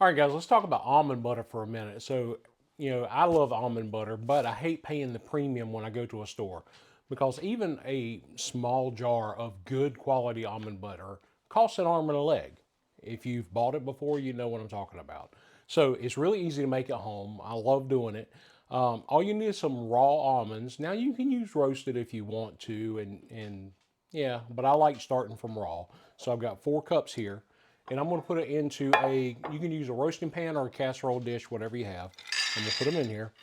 All right, guys, let's talk about almond butter for a minute. So, I love almond butter, but I hate paying the premium when I go to a store because even a small jar of good quality almond butter costs an arm and a leg. If you've bought it before, you know what I'm talking about. So it's really easy to make at home. I love doing it. All you need is some raw almonds. Now you can use roasted if you want to, and yeah, but I like starting from raw. So I've got 4 cups here, and I'm going to put it into you can use a roasting pan or a casserole dish, whatever you have. I'm going to put them in here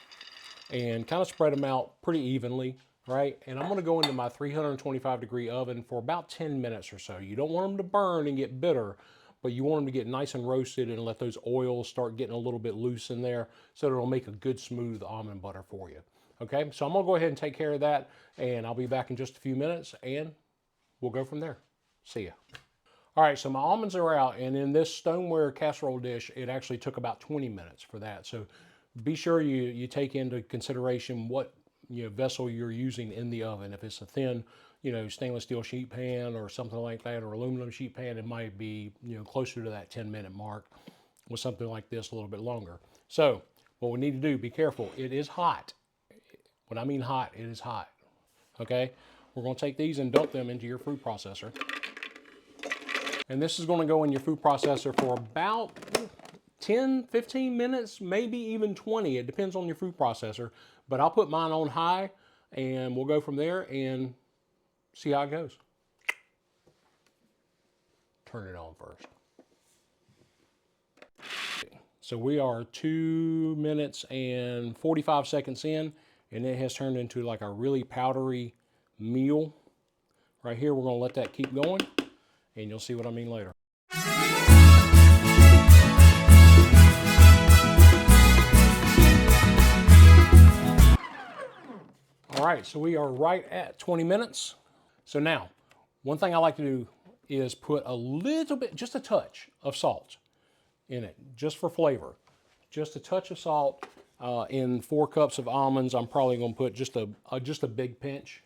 and kind of spread them out pretty evenly, right? And I'm going to go into my 325-degree oven for about 10 minutes or so. You don't want them to burn and get bitter, but you want them to get nice and roasted and let those oils start getting a little bit loose in there so that it'll make a good smooth almond butter for you. Okay, so I'm going to go ahead and take care of that, and I'll be back in just a few minutes, and we'll go from there. See ya. All right, so my almonds are out, and in this stoneware casserole dish, it actually took about 20 minutes for that. So be sure you take into consideration what vessel you're using in the oven. If it's a thin, stainless steel sheet pan or something like that, or aluminum sheet pan, it might be closer to that 10-minute mark. With something like this, a little bit longer. So what we need to do, be careful. It is hot. When I mean hot, it is hot. Okay, we're going to take these and dump them into your food processor. And this is going to go in your food processor for about 10, 15 minutes, maybe even 20. It depends on your food processor. But I'll put mine on high, and we'll go from there and see how it goes. Turn it on first. So we are 2 minutes and 45 seconds in, and it has turned into like a really powdery meal. Right here, we're going to let that keep going, and you'll see what I mean later. All right, so we are right at 20 minutes. So now, one thing I like to do is put a little bit, just a touch of salt in it, just for flavor. Just a touch of salt. In 4 cups of almonds, I'm probably going to put just a big pinch.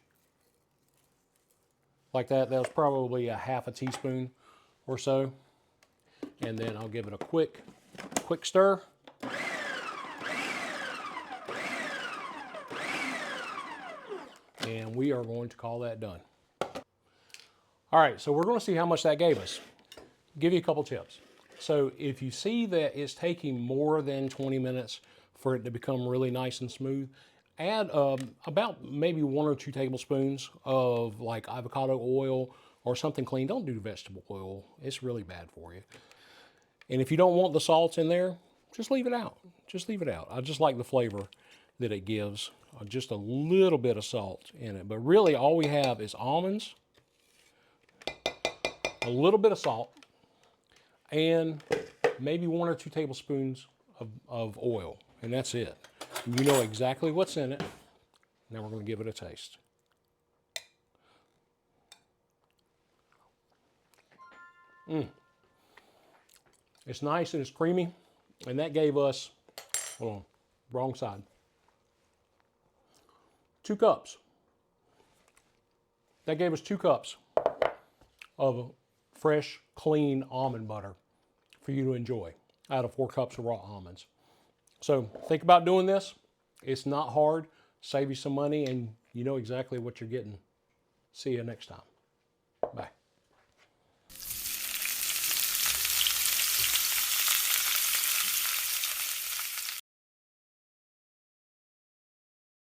Like that. That was probably a half a teaspoon or so. And then I'll give it a quick stir. And we are going to call that done. All right, so we're going to see how much that gave us. Give you a couple tips. So if you see that it's taking more than 20 minutes for it to become really nice and smooth, add about maybe 1 or 2 tablespoons of like avocado oil or something clean. Don't do vegetable oil. It's really bad for you. And if you don't want the salt in there, just leave it out. Just leave it out. I just like the flavor that it gives. Just a little bit of salt in it. But really all we have is almonds, a little bit of salt, and maybe 1 or 2 tablespoons of oil. And that's it. You know exactly what's in it. Now we're going to give it a taste. It's nice and it's creamy. And that gave us, hold on, wrong side, 2 cups. That gave us 2 cups of fresh, clean almond butter for you to enjoy out of 4 cups of raw almonds. So think about doing this. It's not hard. Save you some money, and you know exactly what you're getting. See you next time.